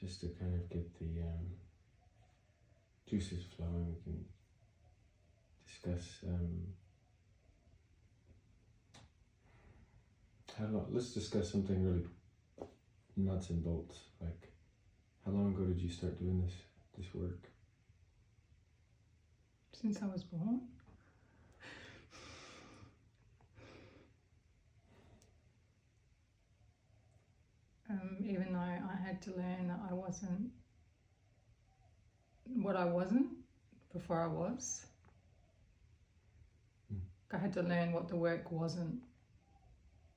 just to kind of get the juices flowing. We can discuss let's discuss something really nuts and bolts. Like, how long ago did you start doing this work? Since I was born. Even though I had to learn that I wasn't what I wasn't before I was. I had to learn what the work wasn't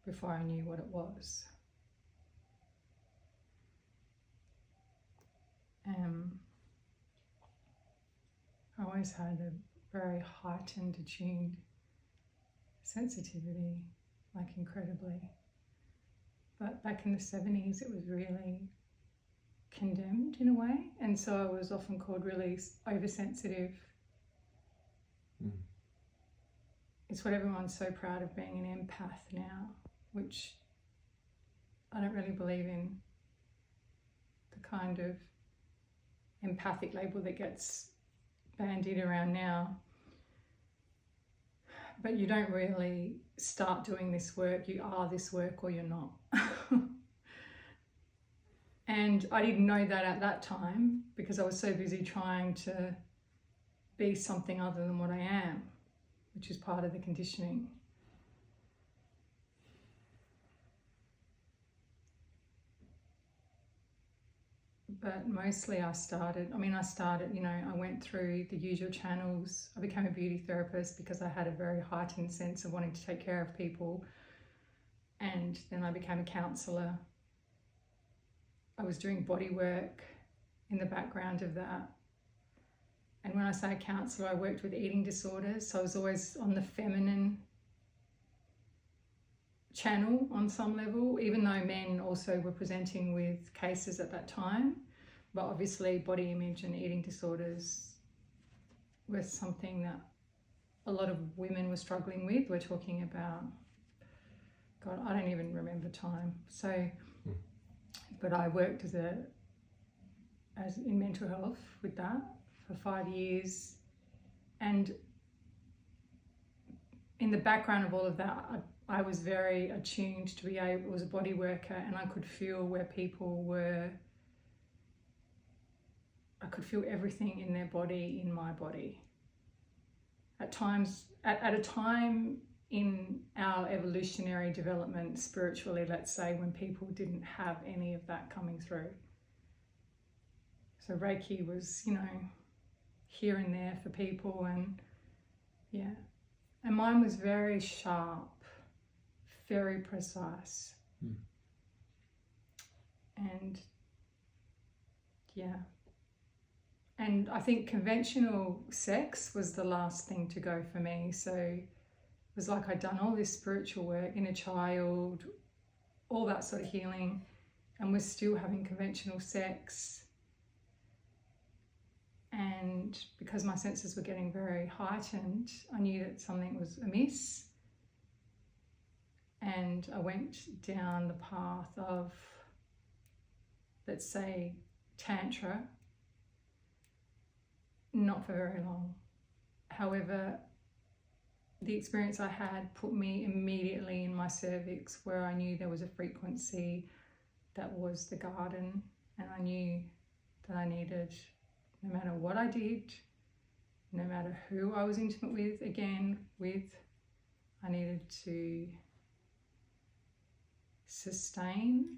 before I knew what it was. I always had a very heightened, attuned sensitivity, like incredibly. But back in the 70s, it was really condemned in a way. And so I was often called really oversensitive. It's what everyone's so proud of, being an empath now, which I don't really believe in. The kind of empathic label that gets bandied around now. But you don't really start doing this work. You are this work or you're not. And I didn't know that at that time because I was so busy trying to be something other than what I am, which is part of the conditioning. But mostly I went through the usual channels. I became a beauty therapist because I had a very heightened sense of wanting to take care of people. And then I became a counsellor. I was doing body work in the background of that. And when I say counsellor, I worked with eating disorders. So I was always on the feminine channel on some level, even though men also were presenting with cases at that time. But obviously body image and eating disorders was something that a lot of women were struggling with. We're talking about, God, I don't even remember time. So, but I worked as in mental health with that for 5 years. And in the background of all of that, I was very attuned to be able, was a body worker, and I could feel where people were. I could feel everything in their body, in my body. At times, at a time in our evolutionary development, spiritually, let's say, when people didn't have any of that coming through. So Reiki was, here and there for people, and yeah. And mine was very sharp, very precise. And yeah. And I think conventional sex was the last thing to go for me. So it was like I'd done all this spiritual work, inner child, all that sort of healing, and was still having conventional sex. And because my senses were getting very heightened, I knew that something was amiss. And I went down the path of, let's say, Tantra. Not for very long. However, the experience I had put me immediately in my cervix, where I knew there was a frequency that was the garden, and I knew that I needed, no matter what I did, no matter who I was intimate with, I needed to sustain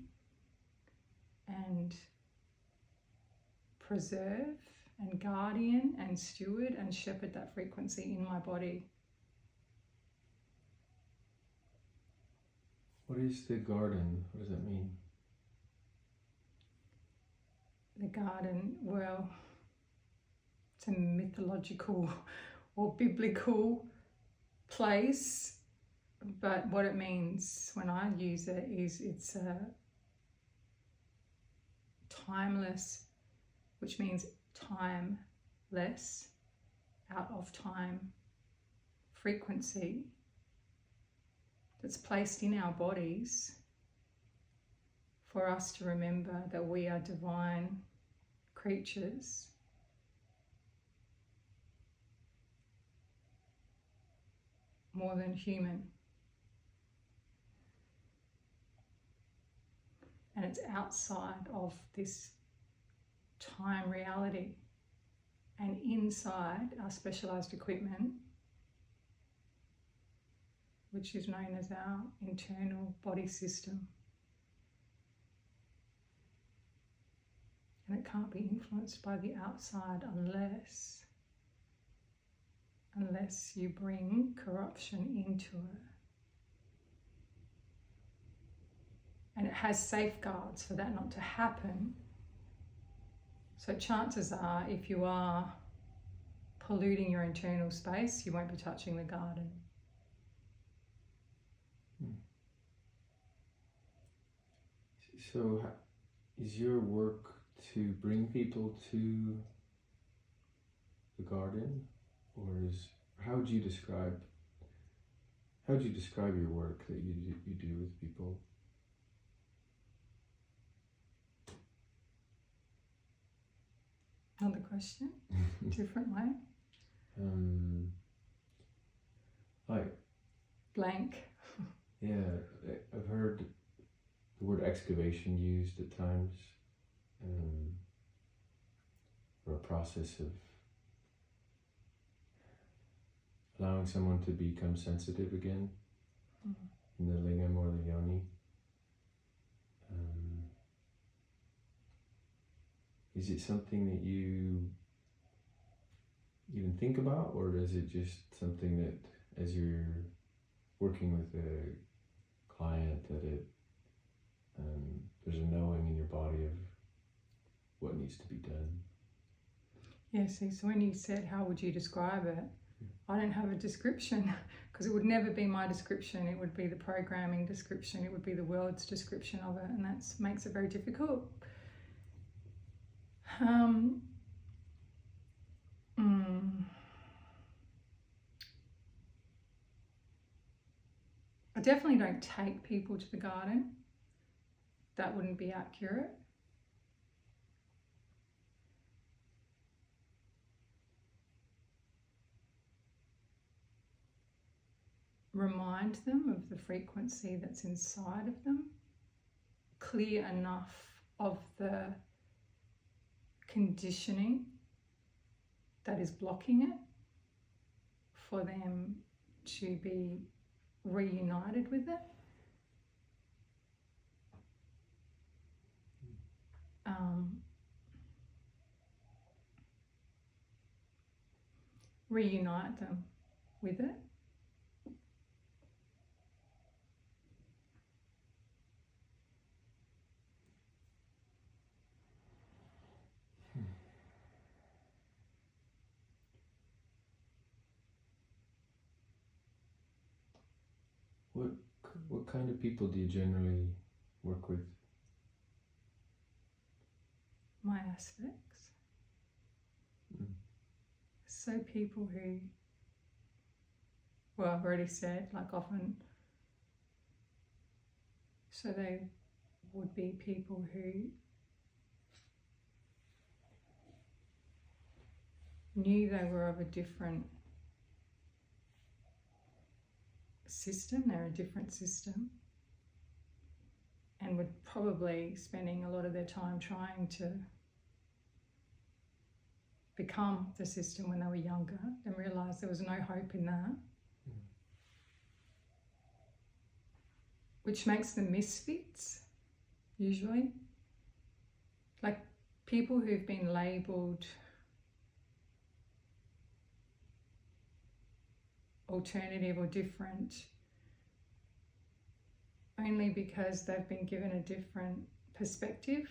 and preserve and guardian and steward and shepherd that frequency in my body. What is the garden? What does that mean? The garden, well, it's a mythological or biblical place, but what it means when I use it is it's a timeless, which means timeless, out of time frequency that's placed in our bodies for us to remember that we are divine creatures more than human. And it's outside of this time reality and inside our specialized equipment, which is known as our internal body system. And it can't be influenced by the outside unless you bring corruption into it. And it has safeguards for that not to happen. So chances are, if you are polluting your internal space, you won't be touching the garden. So is your work to bring people to the garden, or how would you describe your work that you do with people? Another question, different way. Like blank. Yeah, I've heard the word excavation used at times, or a process of allowing someone to become sensitive again in the lingam or the yoni. Is it something that you even think about, or is it just something that as you're working with a client that there's a knowing in your body of what needs to be done? Yeah, see, so when you said how would you describe it, I don't have a description, because it would never be my description. It would be the programming description, it would be the world's description of it, and that makes it very difficult. I definitely don't take people to the garden. That wouldn't be accurate. Remind them of the frequency that's inside of them, clear enough of the conditioning that is blocking it for them to be reunited with it. Reunite them with it. What kind of people do you generally work with? My aspects. So people who, well, I've already said, like often, so they would be people who knew they were of a different system, they're a different system, and were probably spending a lot of their time trying to become the system when they were younger and realised there was no hope in that, which makes them misfits, usually. Like people who've been labelled alternative or different only because they've been given a different perspective,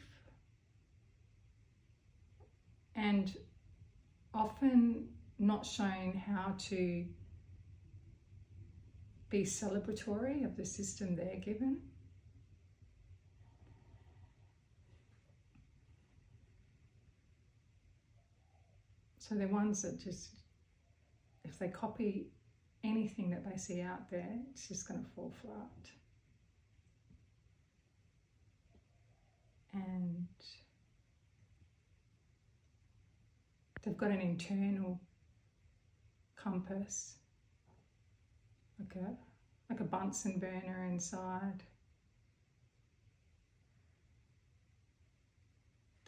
and often not shown how to be celebratory of the system they're given. So they're ones that just, if they copy anything that they see out there, it's just going to fall flat. they've got an internal compass, like a Bunsen burner inside,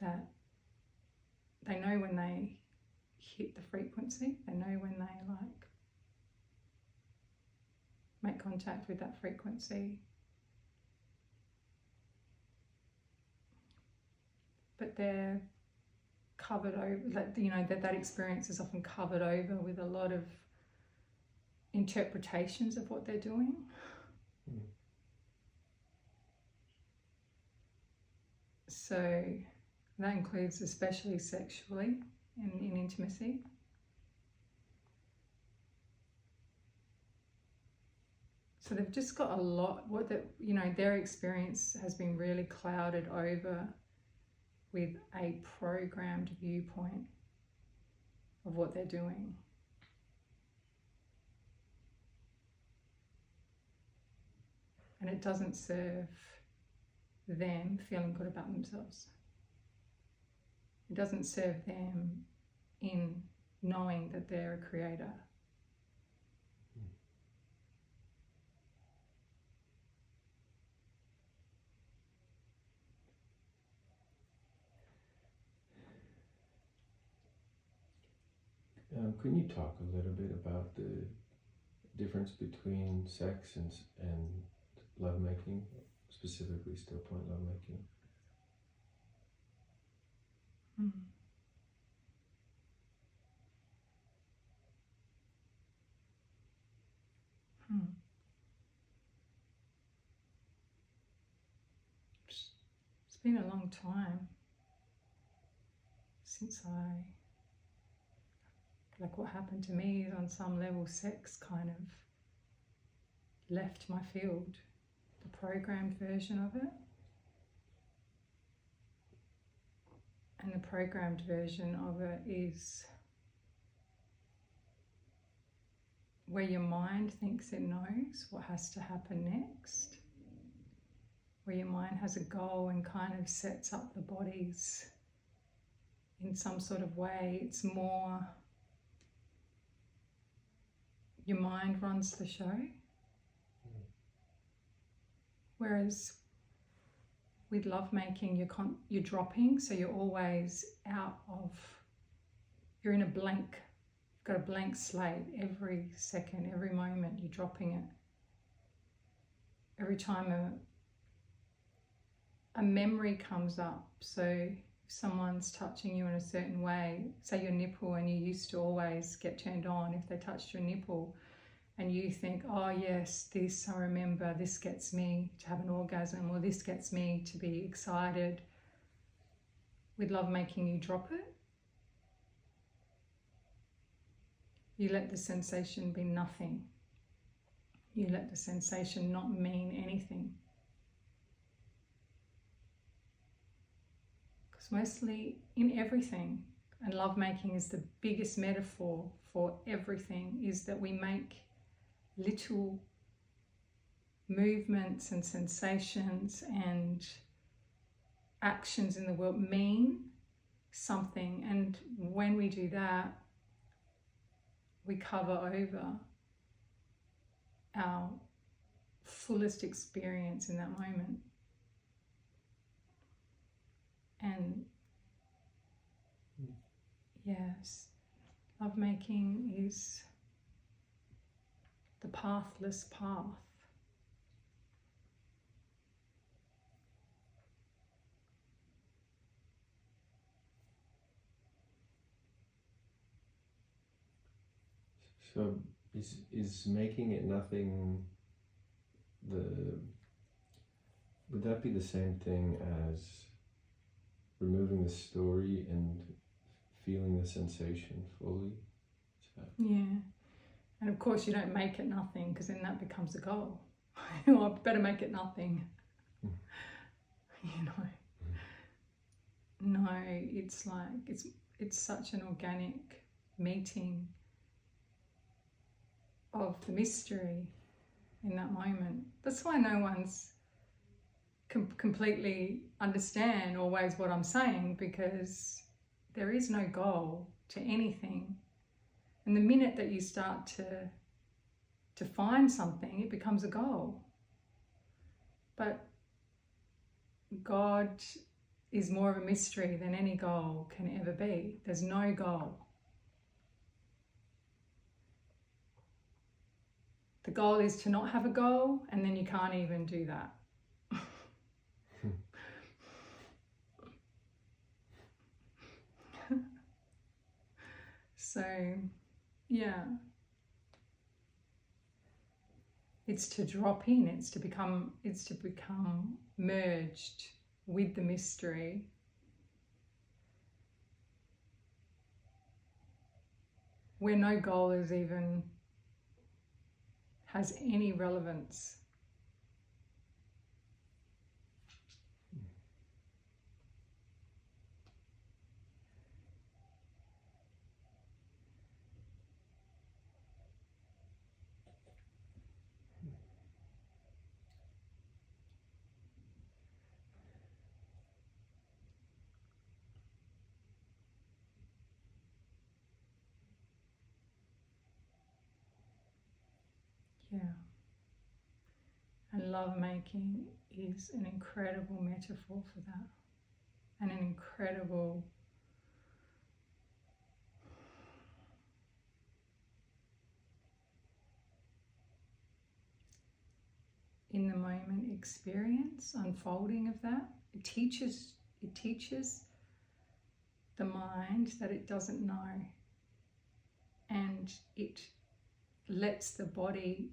that they know when they hit the frequency, they know when they like make contact with that frequency. But they're covered over, that experience is often covered over with a lot of interpretations of what they're doing. So that includes especially sexually and in intimacy. So they've just got a lot, their experience has been really clouded over with a programmed viewpoint of what they're doing. And it doesn't serve them feeling good about themselves. It doesn't serve them in knowing that they're a creator. Can you talk a little bit about the difference between sex and lovemaking, specifically StillPoint Lovemaking? It's been a long time since what happened to me is on some level sex kind of left my field, the programmed version of it. And the programmed version of it is where your mind thinks it knows what has to happen next, where your mind has a goal and kind of sets up the bodies in some sort of way. It's more, your mind runs the show. Whereas with lovemaking, you're dropping, so you're always you're in a blank, you've got a blank slate every second, every moment, you're dropping it. Every time a memory comes up, so if someone's touching you in a certain way, say your nipple, and you used to always get turned on if they touched your nipple, and you think, oh yes, this, I remember, this gets me to have an orgasm, or this gets me to be excited. With lovemaking, you drop it. You let the sensation be nothing. You let the sensation not mean anything. Because mostly in everything, and lovemaking is the biggest metaphor for everything, is that we make little movements and sensations and actions in the world mean something, and when we do that, we cover over our fullest experience in that moment. And yes, lovemaking is the pathless path. So is making it nothing would that be the same thing as removing the story and feeling the sensation fully? Yeah. And of course you don't make it nothing, because then that becomes a goal. Well, I better make it nothing. No, it's like it's such an organic meeting of the mystery in that moment. That's why no one's completely understand always what I'm saying, because There is no goal to anything. And the minute that you start to find something, it becomes a goal. But God is more of a mystery than any goal can ever be. There's no goal. The goal is to not have a goal, and then you can't even do that. So, yeah. It's to drop in, it's to become merged with the mystery. Where no goal is even has any relevance. Yeah. And lovemaking is an incredible metaphor for that. And an incredible in the moment experience, unfolding of that. It teaches the mind that it doesn't know. And it lets the body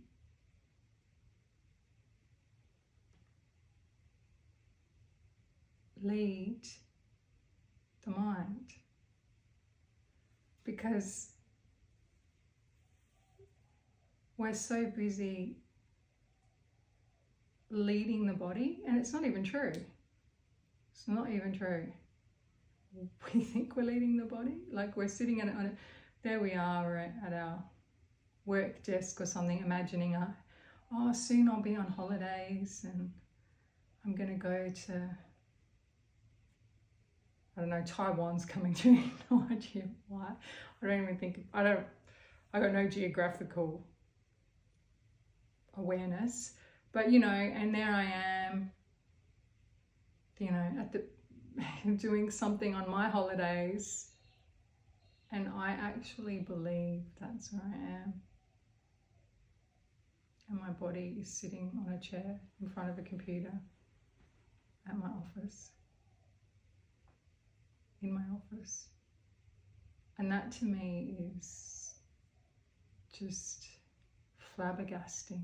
lead the mind, because we're so busy leading the body, and it's not even true. It's not even true. We think we're leading the body, like we're sitting there we are, we're at our work desk or something, imagining soon I'll be on holidays and I'm going to go to, I don't know, Taiwan's coming to me. No idea why. I got no geographical awareness, but and there I am, at the doing something on my holidays, and I actually believe that's where I am. And my body is sitting on a chair in front of a computer at my office. In my office. And that to me is just flabbergasting.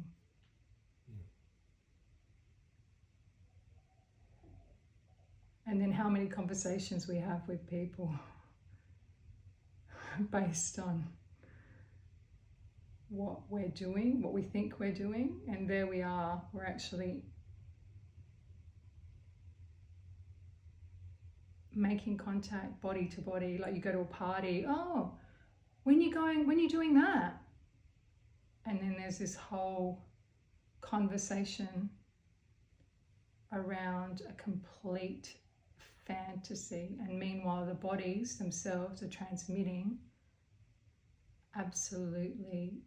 And then how many conversations we have with people based on what we're doing, what we think we're doing, and there we are, we're actually making contact body to body. Like you go to a party, when you doing that? And then there's this whole conversation around a complete fantasy, and meanwhile the bodies themselves are transmitting absolutely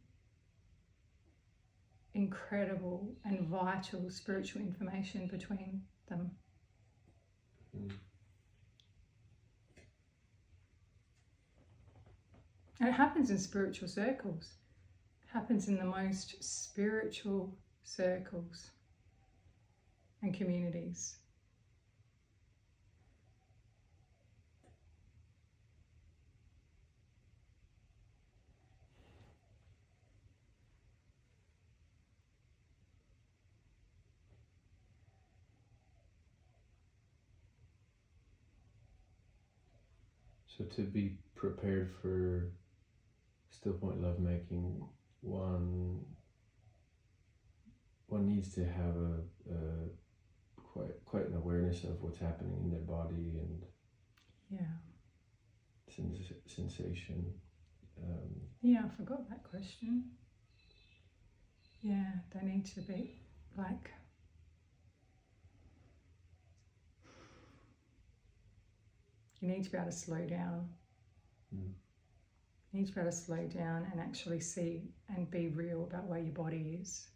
incredible and vital spiritual information between them. And it happens in spiritual circles. It happens in the most spiritual circles and communities. So to be prepared for StillPoint Lovemaking, one needs to have quite an awareness of what's happening in their body and sensation. Yeah, I forgot that question. Yeah, they need to be like You need to be able to slow down. Mm. You need to be able to slow down and actually see and be real about where your body is.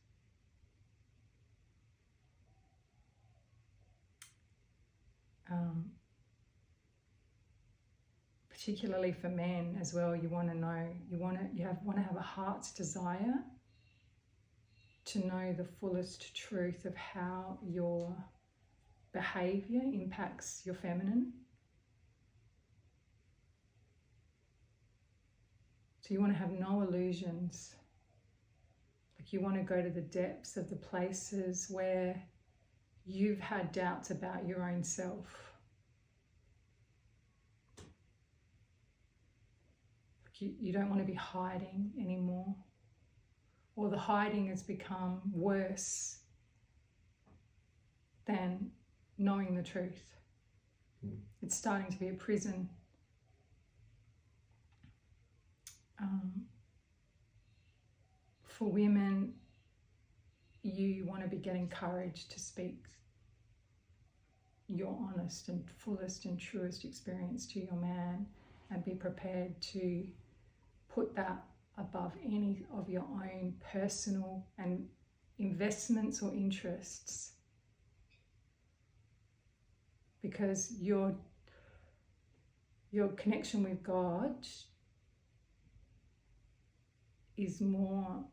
Particularly for men as well, you want to know, you want to have a heart's desire to know the fullest truth of how your behavior impacts your feminine. So you want to have no illusions. Like you want to go to the depths of the places where you've had doubts about your own self. You don't want to be hiding anymore, or the hiding has become worse than knowing the truth. It's starting to be a prison. For women, you want to be getting courage to speak your honest and fullest and truest experience to your man, and be prepared to put that above any of your own personal and investments or interests, because your connection with God is more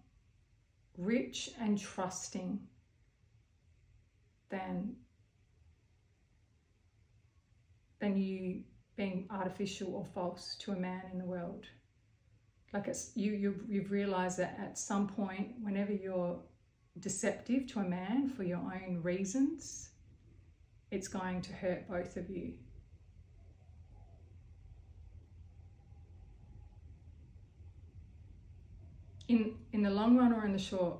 rich and trusting than you being artificial or false to a man in the world. Like it's you've realised that at some point, whenever you're deceptive to a man for your own reasons, it's going to hurt both of you. In the long run or in the short.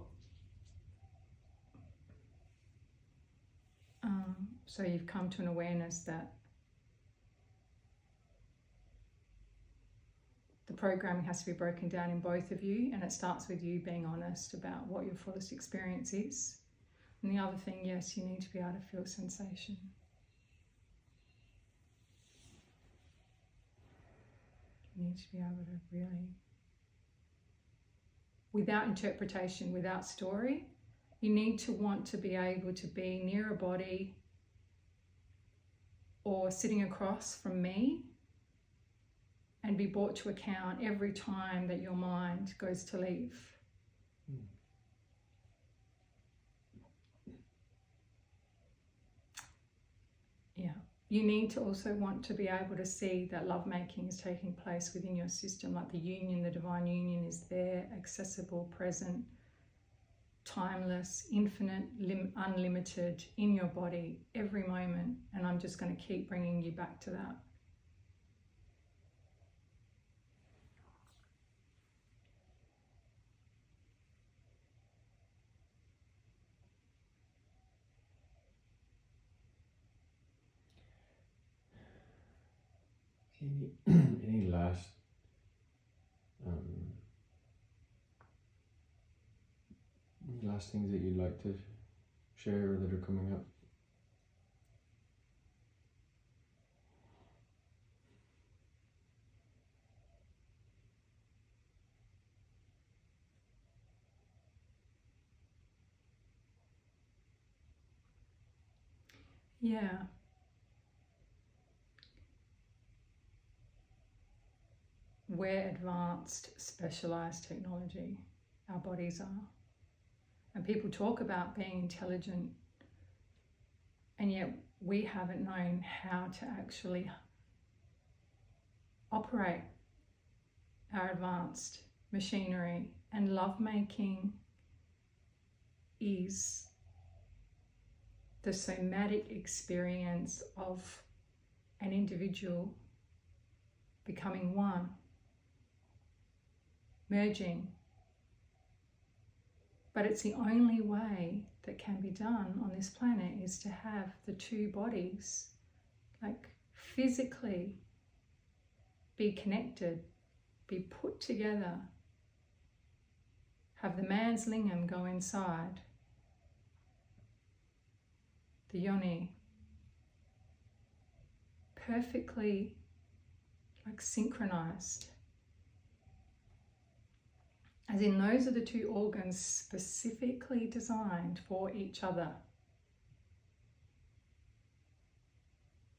So you've come to an awareness that the programming has to be broken down in both of you, and it starts with you being honest about what your fullest experience is. And the other thing, yes, you need to be able to feel sensation. You need to be able to really, without interpretation, without story, you need to want to be able to be near a body or sitting across from me and be brought to account every time that your mind goes to leave. Yeah. You need to also want to be able to see that lovemaking is taking place within your system, like the union, the divine union is there, accessible, present, timeless, infinite, unlimited, in your body, every moment. And I'm just going to keep bringing you back to that. Any last things that you'd like to share or that are coming up? Yeah. We're advanced, specialized technology. Our bodies are. And people talk about being intelligent, and yet we haven't known how to actually operate our advanced machinery. And lovemaking is the somatic experience of an individual becoming one, merging. But it's the only way that can be done on this planet, is to have the two bodies, like physically be connected, be put together, have the man's lingam go inside the yoni, perfectly like synchronized. As in, those are the two organs specifically designed for each other.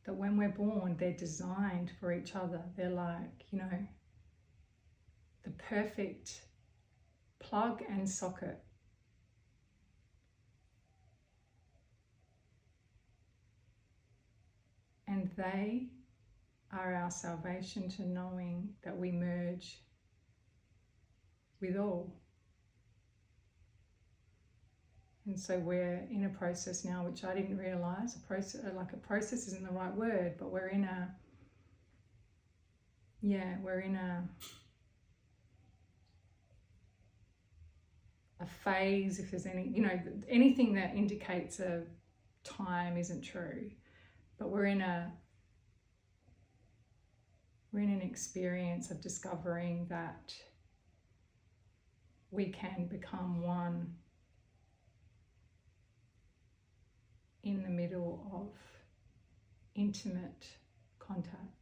That when we're born, they're designed for each other. They're like, you know, the perfect plug and socket. And they are our salvation to knowing that we merge with all. And so we're in a process now, which I didn't realize, a process isn't the right word, but we're in a phase, if there's any, you know, anything that indicates a time isn't true, but we're in an experience of discovering that we can become one in the middle of intimate contact.